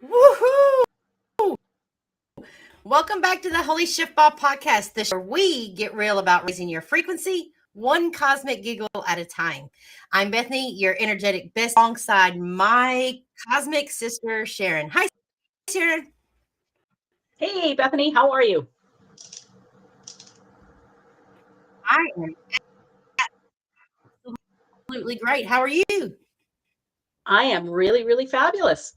Woohoo! Welcome back to the Holy Shiftball podcast, the show where we get real about raising your frequency one cosmic giggle at a time. I'm Bethany, your energetic best, alongside my cosmic sister, Sharon. Hi, Sharon. Hey, Bethany, how are you? I am absolutely great. How are you? I am really, really fabulous.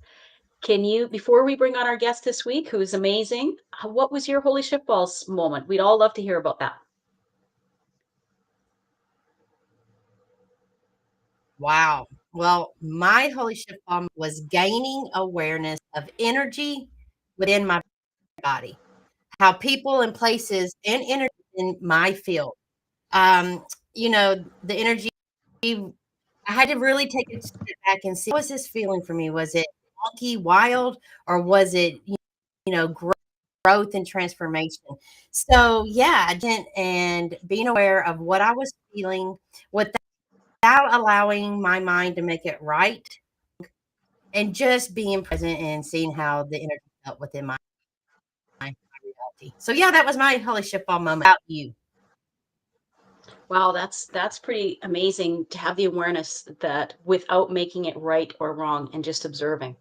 Can you, before we bring on our guest this week, who is amazing, what was your Holy Shiftballs moment? We'd all love to hear about that. Wow. Well, my Holy Shiftball was gaining awareness of energy within my body, how people and places and energy in my field. The energy, I had to really take a step back and see, what was this feeling for me? Was it wonky, wild, or was it, growth and transformation? So yeah, I didn't, and being aware of what I was feeling without allowing my mind to make it right, and just being present and seeing how the energy felt within my reality. So yeah, that was my Holy Shiftball moment. About you? Wow, that's pretty amazing to have the awareness that without making it right or wrong and just observing.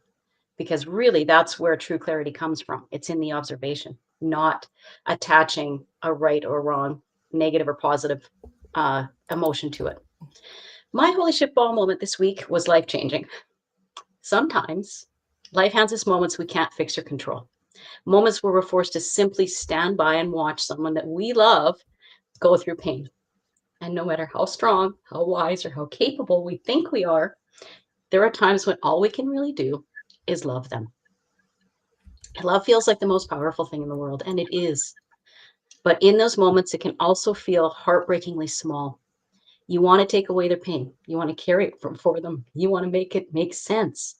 Because really that's where true clarity comes from. It's in the observation, not attaching a right or wrong, negative or positive emotion to it. My Holy Shiftball moment this week was life-changing. Sometimes life hands us moments we can't fix or control. Moments where we're forced to simply stand by and watch someone that we love go through pain. And no matter how strong, how wise, or how capable we think we are, there are times when all we can really do is love them. Love feels like the most powerful thing in the world, and it is. But in those moments, it can also feel heartbreakingly small. You want to take away their pain. You want to carry it for them. You want to make it make sense.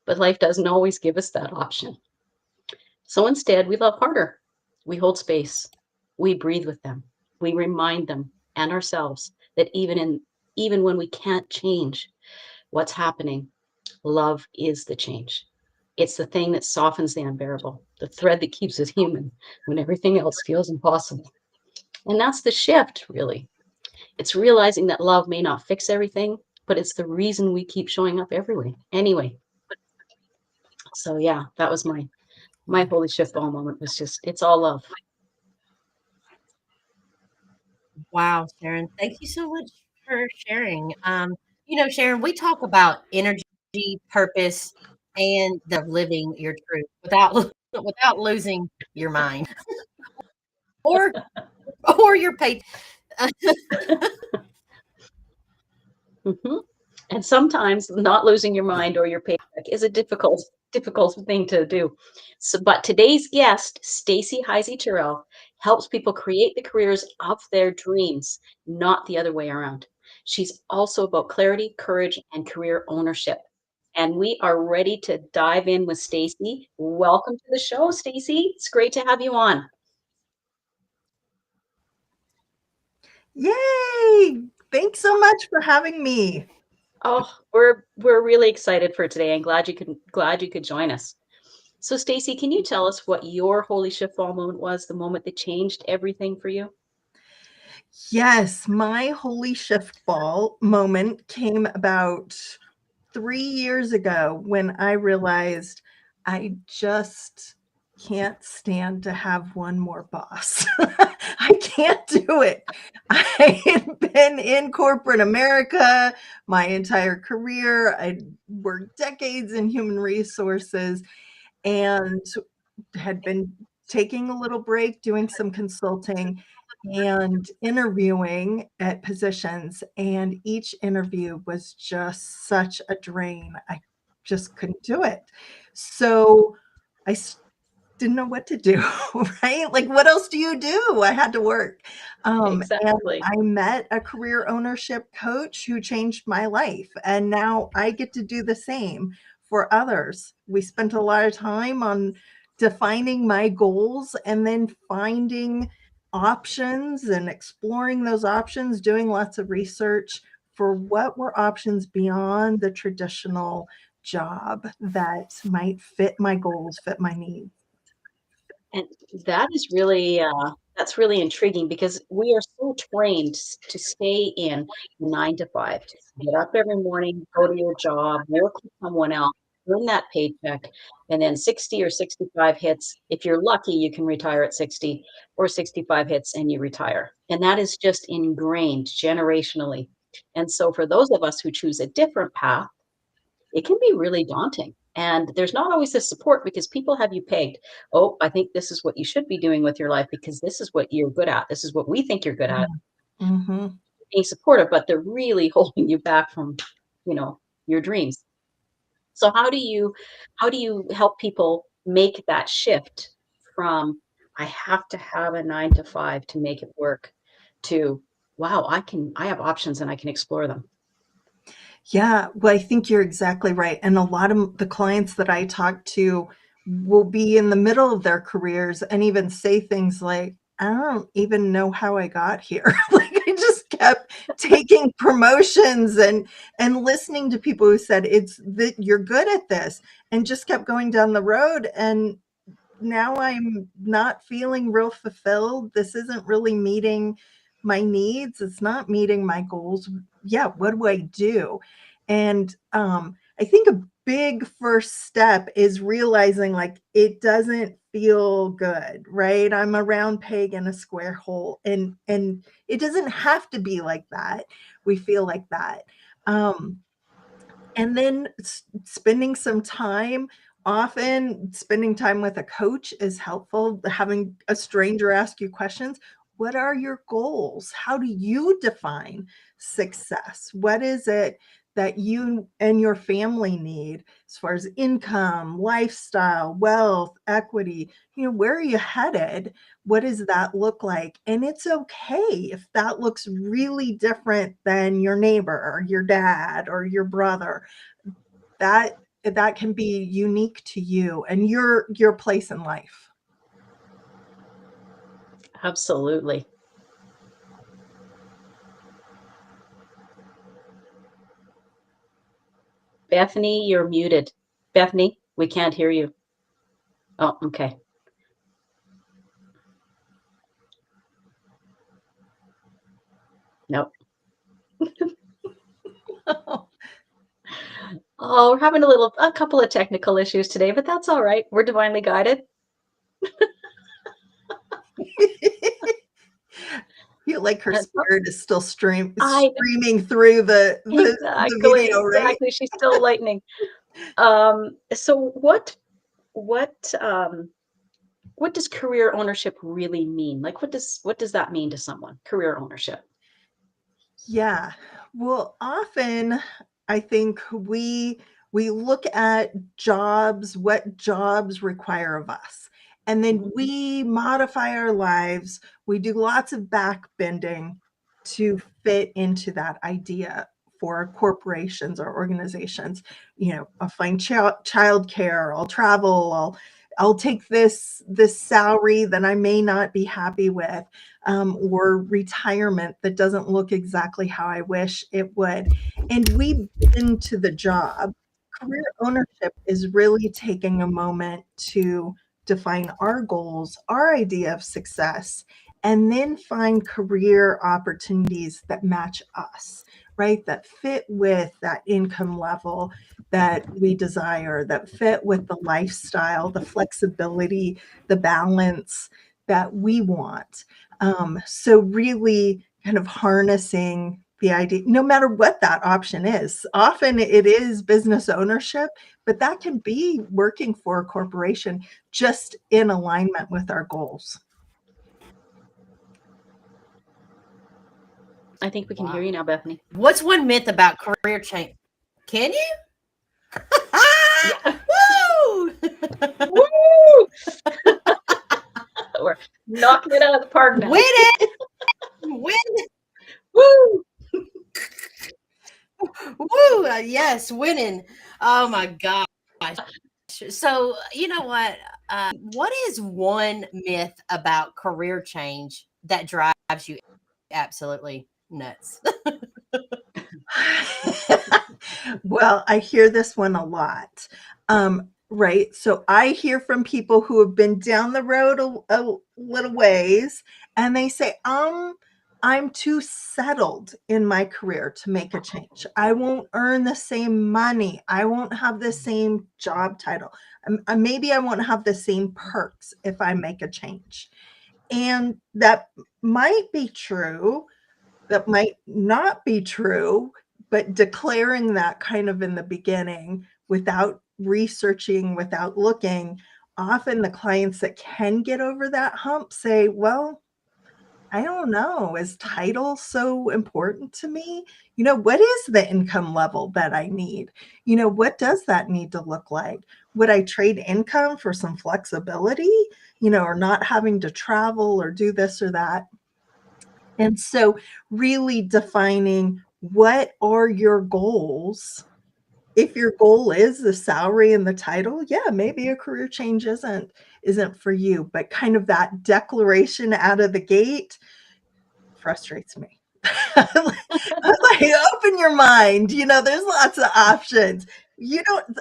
But life doesn't always give us that option. So instead, we love harder. We hold space. We breathe with them. We remind them and ourselves that even when we can't change what's happening, love is the change. It's the thing that softens the unbearable, the thread that keeps us human when everything else feels impossible. And that's the shift, really. It's realizing that love may not fix everything, but it's the reason we keep showing up anyway. So yeah, that was my Holy Shiftball moment. Was just, it's all love. Wow, Sharon, thank you so much for sharing. Sharon, we talk about energy, purpose, and the living your truth without losing your mind or your pay. Mm-hmm. And sometimes not losing your mind or your paycheck is a difficult thing to do. So, but today's guest, Stacy Heisy-Turrell, helps people create the careers of their dreams, not the other way around. She's also about clarity, courage, and career ownership. And we are ready to dive in with Stacy. Welcome to the show, Stacy. It's great to have you on. Yay! Thanks so much for having me. Oh, we're really excited for today and glad you could join us. So Stacy, can you tell us what your Holy Shiftball moment was, the moment that changed everything for you? Yes, my Holy Shiftball moment came about 3 years ago when I realized I just can't stand to have one more boss. I can't do it. I had been in corporate America my entire career. I worked decades in human resources and had been taking a little break, doing some consulting and interviewing at positions. And each interview was just such a drain. I just couldn't do it. So I didn't know what to do, right? Like, what else do you do? I had to work. And Exactly. I met a career ownership coach who changed my life. And now I get to do the same for others. We spent a lot of time on defining my goals and then finding options and exploring those options, doing lots of research for what were options beyond the traditional job that might fit my goals, fit my needs. And that is really that's really intriguing because we are so trained to stay in 9 to 5, to get up every morning, go to your job, work for someone else, earn that paycheck, and then 60 or 65 hits. If you're lucky, you can retire at 60, or 65 hits and you retire. And that is just ingrained generationally. And so for those of us who choose a different path, it can be really daunting. And there's not always the support because people have you pegged. Oh, I think this is what you should be doing with your life because this is what you're good at. This is what we think you're good at. Mhm. Being supportive, but they're really holding you back from, your dreams. So how do you help people make that shift from I have to have a 9 to 5 to make it work to wow, I have options and I can explore them. Yeah, well, I think you're exactly right. And a lot of the clients that I talk to will be in the middle of their careers and even say things like, I don't even know how I got here. Like I just kept taking promotions and listening to people who said it's that you're good at this and just kept going down the road. And now I'm not feeling real fulfilled. This isn't really meeting my needs. It's not meeting my goals. Yeah, what do I do? And I think a big first step is realizing like it doesn't feel good, right? I'm a round peg in a square hole, and it doesn't have to be like that. We feel like that. Um, and then spending some time, often spending time with a coach is helpful. Having a stranger ask you questions. What are your goals? How do you define success? What is it that you and your family need as far as income, lifestyle, wealth, equity? Where are you headed? What does that look like? And it's okay if that looks really different than your neighbor or your dad or your brother. That can be unique to you and your place in life. Absolutely. Bethany, you're muted. Bethany, we can't hear you. Oh, okay. Nope. Oh, we're having a couple of technical issues today, but that's all right. We're divinely guided. Feel like her And spirit is still I streaming through the exactly, video, right? exactly. She's still lightning. So what what does career ownership really mean? Like what does that mean to someone? Career ownership. Yeah. Well, often I think we look at jobs, what jobs require of us. And then Mhm. we modify our lives. We do lots of backbending to fit into that idea for corporations or organizations. I'll find childcare, I'll travel, I'll take this salary that I may not be happy with, or retirement that doesn't look exactly how I wish it would. And we bend to the job. Career ownership is really taking a moment to define our goals, our idea of success, and then find career opportunities that match us, right? That fit with that income level that we desire, that fit with the lifestyle, the flexibility, the balance that we want. So really kind of harnessing the idea, no matter what that option is. Often it is business ownership, but that can be working for a corporation just in alignment with our goals. I think we can hear Wow. you now, Bethany. What's one myth about career change? Can you? Yeah. Woo! Woo! We're knocking it out of the park now. Win it! Win! Woo! Woo! Yes, winning. Oh my gosh. So, you know what is one myth about career change that drives you absolutely nuts? Well, I hear this one a lot. Right. So I hear from people who have been down the road a little ways, and they say, I'm too settled in my career to make a change. I won't earn the same money. I won't have the same job title. Maybe I won't have the same perks if I make a change. And that might be true, that might not be true, but declaring that kind of in the beginning without researching, without looking, often the clients that can get over that hump say, well, I don't know, is title so important to me? What is the income level that I need? What does that need to look like? Would I trade income for some flexibility, or not having to travel or do this or that? And so really defining what are your goals. If your goal is the salary and the title, yeah, maybe a career change isn't for you, but kind of that declaration out of the gate frustrates me. Like, open your mind, there's lots of options.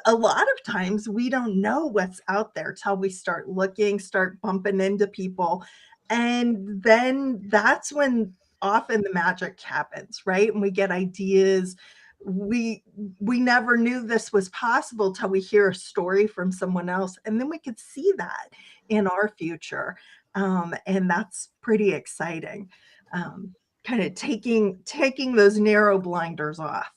A lot of times we don't know what's out there till we start looking, start bumping into people. And then that's when often the magic happens, right? And we get ideas. We never knew this was possible till we hear a story from someone else. And then we could see that in our future. And that's pretty exciting. Kind of taking those narrow blinders off.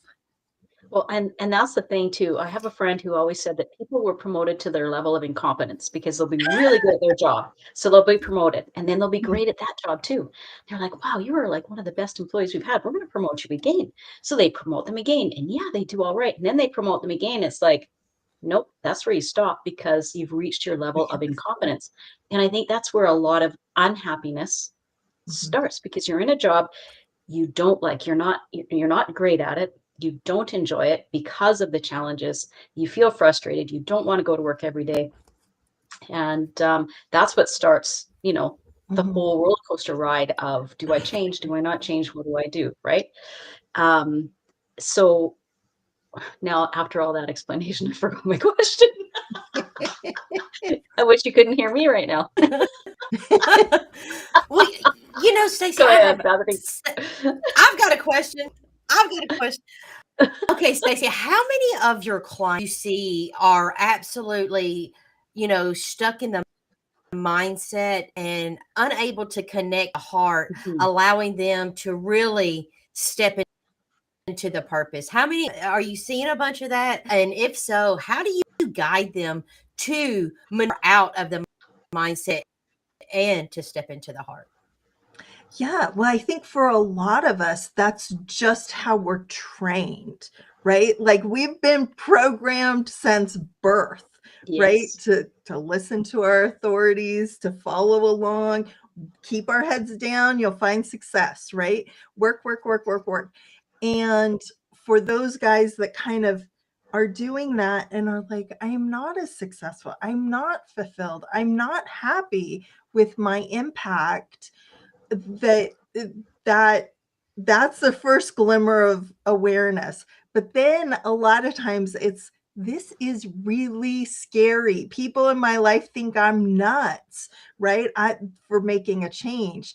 Well, and that's the thing too. I have a friend who always said that people were promoted to their level of incompetence because they'll be really good at their job. So they'll be promoted and then they'll be great at that job too. They're like, wow, you were like one of the best employees we've had. We're going to promote you again. So they promote them again. And yeah, they do all right. And then they promote them again. It's like, nope, that's where you stop because you've reached your level of incompetence. And I think that's where a lot of unhappiness starts because you're in a job you don't like, you're not great at it, you don't enjoy it because of the challenges, you feel frustrated, you don't want to go to work every day, and that's what starts the Mhm. whole roller coaster ride of do I change, do I not change, what do I do, right? So now after all that explanation I forgot my question. I wish you couldn't hear me right now. Well, Stacy, Go I ahead, have Bethany. I've got a question. I've got a question. Okay, Stacy, how many of your clients you see are absolutely, stuck in the mindset and unable to connect the heart, Mhm. allowing them to really step into the purpose? How many are you seeing a bunch of that? And if so, how do you guide them to maneuver out of the mindset and to step into the heart? Yeah, well, I think for a lot of us, that's just how we're trained, right? Like we've been programmed since birth, right? Yes. To listen to our authorities, to follow along, keep our heads down, you'll find success, right? Work, work, work, work, work. And for those guys that kind of are doing that and are like, I am not as successful, I'm not fulfilled, I'm not happy with my impact, that that that's the first glimmer of awareness. But then a lot of times it's, this is really scary. People in my life think I'm nuts, right? For making a change.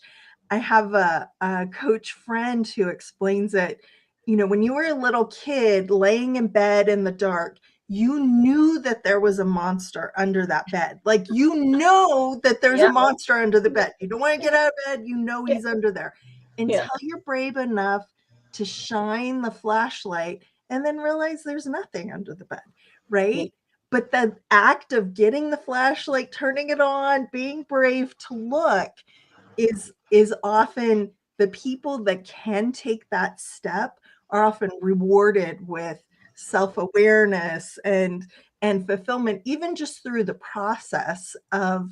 I have a coach friend who explains it when you were a little kid laying in bed in the dark, you knew that there was a monster under that bed. Like, that there's a Yeah. monster under the bed. You don't want to get out of bed. Yeah. He's under there Yeah. until you're brave enough to shine the flashlight and then realize there's nothing under the bed, right? Yeah. But the act of getting the flashlight, turning it on, being brave to look is often the people that can take that step are often rewarded with self-awareness and fulfillment, even just through the process of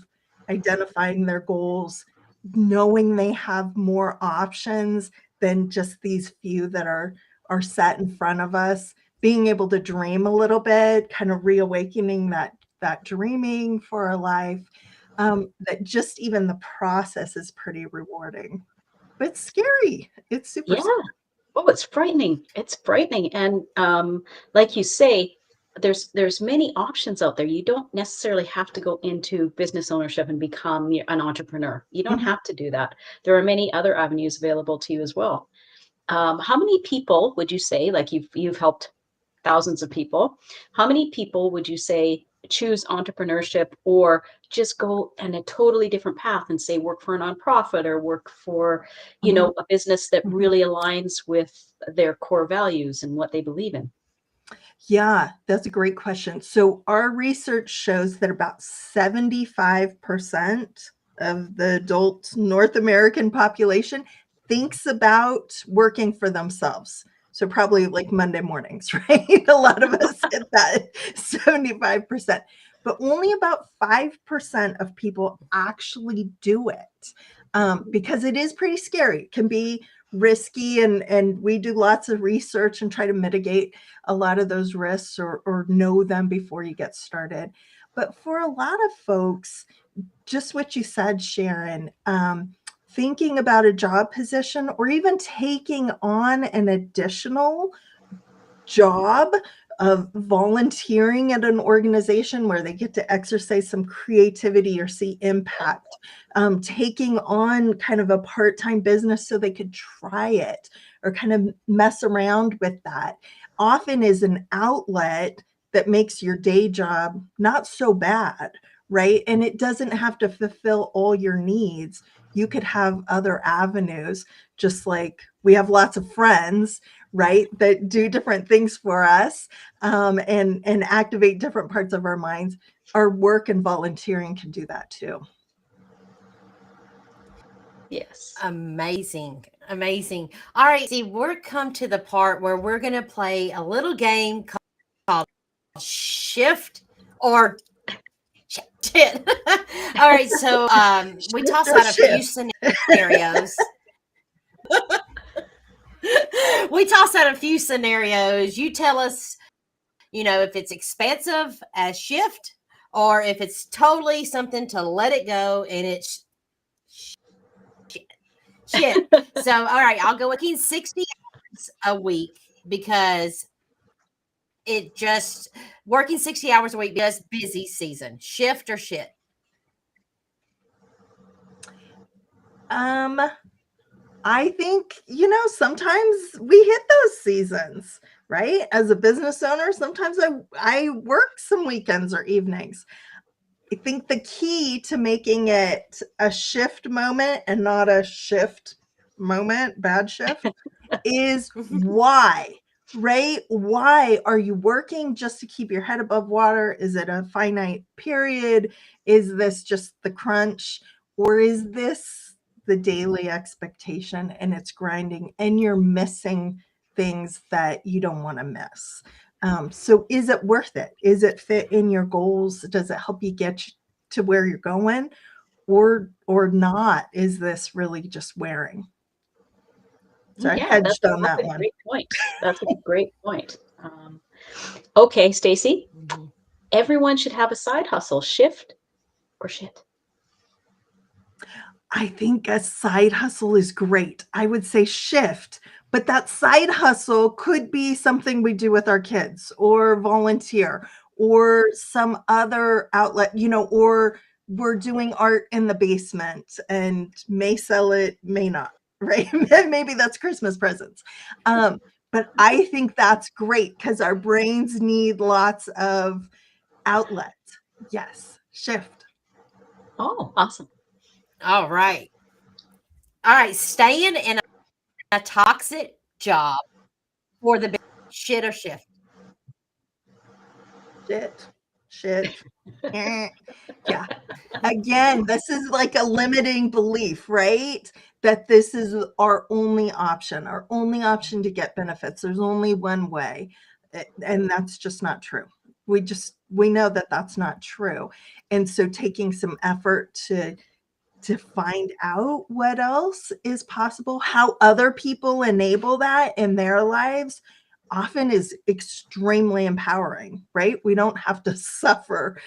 identifying their goals, knowing they have more options than just these few that are set in front of us, being able to dream a little bit, kind of reawakening that dreaming for our life. That just even the process is pretty rewarding. But it's scary. It's super Yeah. scary. Oh, it's frightening. It's frightening. And like you say, there's many options out there. You don't necessarily have to go into business ownership and become an entrepreneur. You don't Mhm. have to do that. There are many other avenues available to you as well. How many people would you say, like you've helped thousands of people, how many people would you say choose entrepreneurship or just go in a totally different path and say work for a nonprofit or work for, Mhm. a business that Mhm. really aligns with their core values and what they believe in? Yeah, that's a great question. So our research shows that about 75% of the adult North American population thinks about working for themselves. So probably like Monday mornings, right? A lot of us hit that 75%, but only about 5% of people actually do it, because it is pretty scary. It can be risky, and we do lots of research and try to mitigate a lot of those risks or know them before you get started. But for a lot of folks, just what you said, Sharon, thinking about a job position or even taking on an additional job of volunteering at an organization where they get to exercise some creativity or see impact, taking on kind of a part-time business so they could try it or kind of mess around with that, often is an outlet that makes your day job not so bad, right? And it doesn't have to fulfill all your needs. You could have other avenues, just like we have lots of friends, right, that do different things for us, and activate different parts of our minds. Our work and volunteering can do that too. Yes. Amazing. Amazing. All right. See, we're come to the part where we're going to play a little game called Shift or Shit. All right. So we Shift toss or out a few shift. scenarios. We toss out a few scenarios. You tell us, if it's expansive as shift or if it's totally something to let it go and it's shit. So, all right, I'll go working 60 hours a week because it just working 60 hours a week because busy season. Shift or shit. Um, I think, sometimes we hit those seasons, right? As a business owner, sometimes I work some weekends or evenings. I think the key to making it a shift moment and not a shift moment, bad shift, is why, right? Why are you working just to keep your head above water? Is it a finite period? Is this just the crunch? Or is this the daily expectation and it's grinding and you're missing things that you don't want to miss? So is it worth it? Is it fit in your goals? Does it help you get to where you're going? Or not? Is this really just wearing? So I Yeah, hedged on that's that a one. great point. That's a great point. Okay, Stacy, Mhm. everyone should have a side hustle, shift or shit. I think a side hustle is great. I would say shift, but that side hustle could be something we do with our kids or volunteer or some other outlet, or we're doing art in the basement and may sell it, may not, right? Maybe that's Christmas presents. But I think that's great because our brains need lots of outlet. Yes, shift. Oh, awesome. All right. All right. Staying in a toxic job for the shit or shift. Shit. Yeah. Again, this is like a limiting belief, right? That this is our only option to get benefits. There's only one way. And that's just not true. We know that that's not true. And so taking some effort to find out what else is possible, how other people enable that in their lives often is extremely empowering, right? We don't have to suffer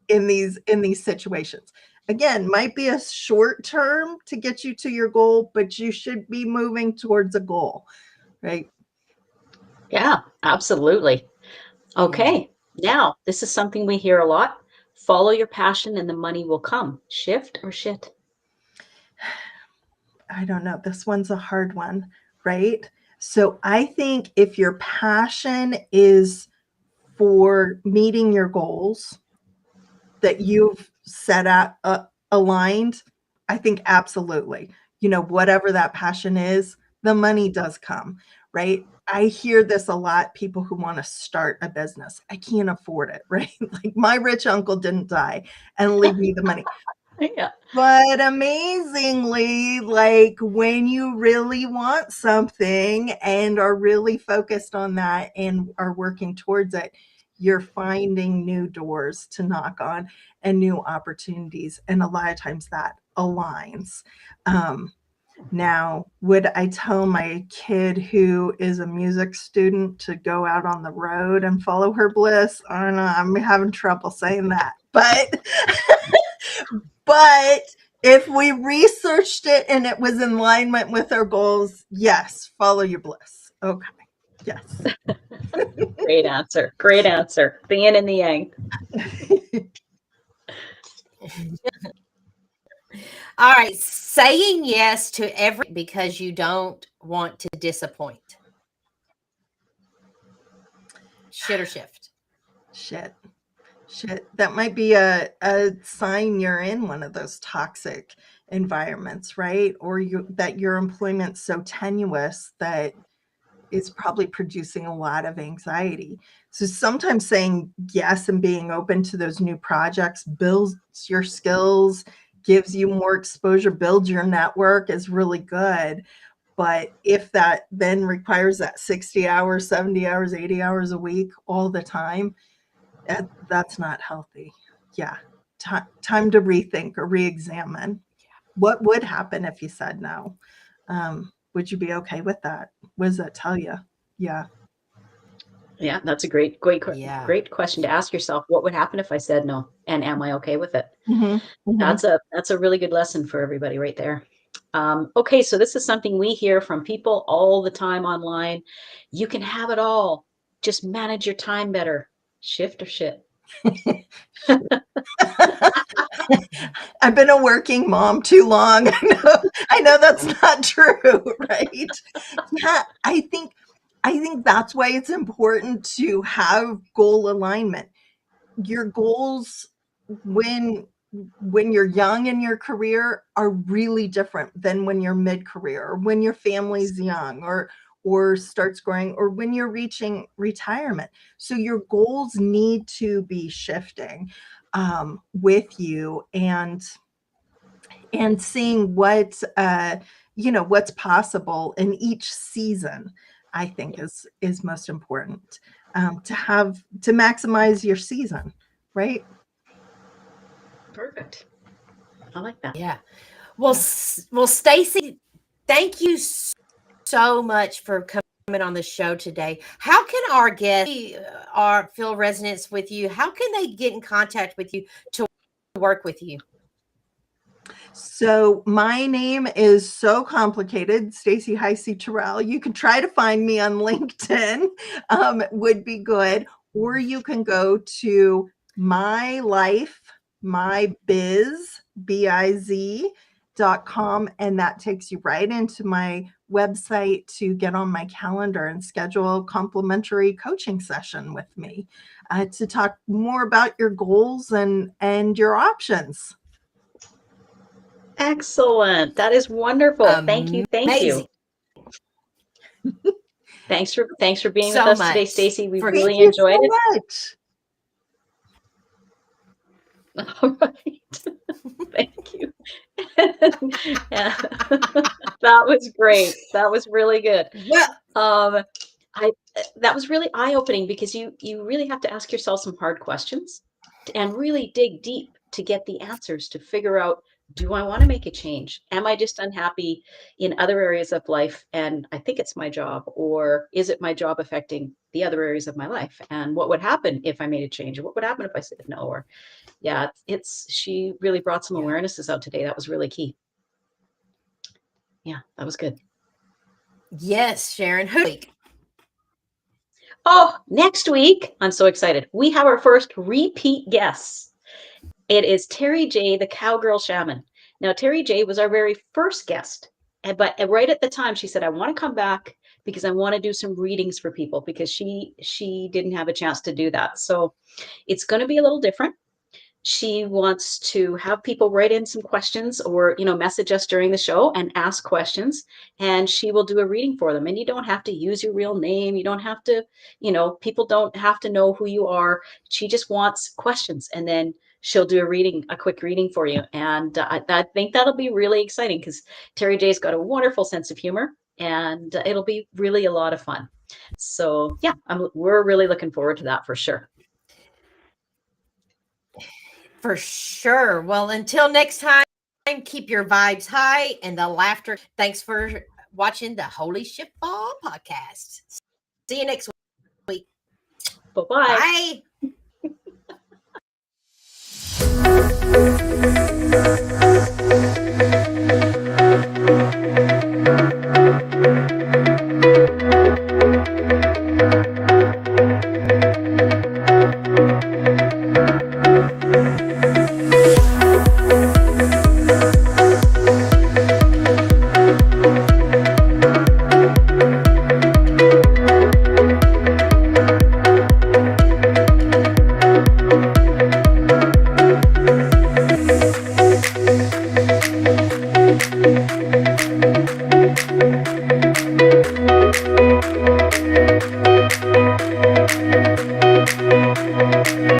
in these situations. Again, might be a short term to get you to your goal, but you should be moving towards a goal, right? Yeah, absolutely. Okay. Now, this is something we hear a lot. Follow your passion and the money will come. Shift or shit? I don't know. This one's a hard one, right? So I think if your passion is for meeting your goals that you've set out aligned, I think absolutely. Whatever that passion is, the money does come, right? I hear this a lot, people who want to start a business. I can't afford it, right? Like my rich uncle didn't die and leave me the money. Yeah. But amazingly, like when you really want something and are really focused on that and are working towards it, you're finding new doors to knock on and new opportunities. And a lot of times that aligns. Now, would I tell my kid who is a music student to go out on the road and follow her bliss? I don't know. I'm having trouble saying that. But if we researched it and it was in alignment with our goals, yes, follow your bliss. Okay. Yes. Great answer. Great answer. The yin and the yang. All right. Saying yes to every because you don't want to disappoint. Shit or shift. Shit. That might be a sign you're in one of those toxic environments, right? Or that your employment's so tenuous that it's probably producing a lot of anxiety. So sometimes saying yes and being open to those new projects builds your skills, gives you more exposure, builds your network is really good. But if that then requires that 60 hours, 70 hours, 80 hours a week all the time, that's not healthy. Yeah. Time to rethink or re-examine. What would happen if you said no? Would you be okay with that? What does that tell you? Yeah. Yeah, that's a great Yeah. question to ask yourself. What would happen if I said no? And am I okay with it? Mm-hmm. That's a really good lesson for everybody right there. Okay, so this is something we hear from people all the time online. You can have it all. Just manage your time better. Shift or shit? I've been a working mom too long. I know that's not true, right? Yeah, I think that's why it's important to have goal alignment. Your goals when you're young in your career are really different than when you're mid-career or when your family's young or starts growing or when you're reaching retirement. So your goals need to be shifting with you and seeing what's possible in each season. I think is most important to maximize your season, right? Perfect. I like that. Yeah. Well, Stacy, thank you so much for coming on the show today. How can our guests feel resonance with you? How can they get in contact with you to work with you? So my name is so complicated, Stacy Heisy-Turrell. You can try to find me on LinkedIn, would be good. Or you can go to my life, my biz, BIZ, shiftballs.com, and that takes you right into my website to get on my calendar and schedule a complimentary coaching session with me to talk more about your goals and your options. Excellent. That is wonderful. Thank you. Thank you. Thanks for being with us today, Stacy. We really enjoyed it. Much. All right. Thank you. Yeah. That was great. That was really good. Well, That was really eye-opening because you really have to ask yourself some hard questions and really dig deep to get the answers to figure out, do I want to make a change? Am I just unhappy in other areas of life and I think it's my job, or is it my job affecting the other areas of my life? And what would happen if I made a change? Or what would happen if I said no? Or yeah, she really brought some awarenesses out today. That was really key. Yeah, that was good. Yes, Sharon. Oh, next week, I'm so excited. We have our first repeat guests. It is Terry J, the Cowgirl Shaman. Now, Terry J was our very first guest, but right at the time, she said, I want to come back because I want to do some readings for people because she didn't have a chance to do that. So it's going to be a little different. She wants to have people write in some questions or, message us during the show and ask questions, and she will do a reading for them. And you don't have to use your real name. You don't have to, people don't have to know who you are. She just wants questions, and then she'll do a quick reading for you. And I think that'll be really exciting because Terry J's got a wonderful sense of humor, and it'll be really a lot of fun. So yeah, we're really looking forward to that for sure. For sure. Well, until next time, keep your vibes high and the laughter. Thanks for watching the Holy Shiftball podcast. See you next week. Bye-bye. Bye.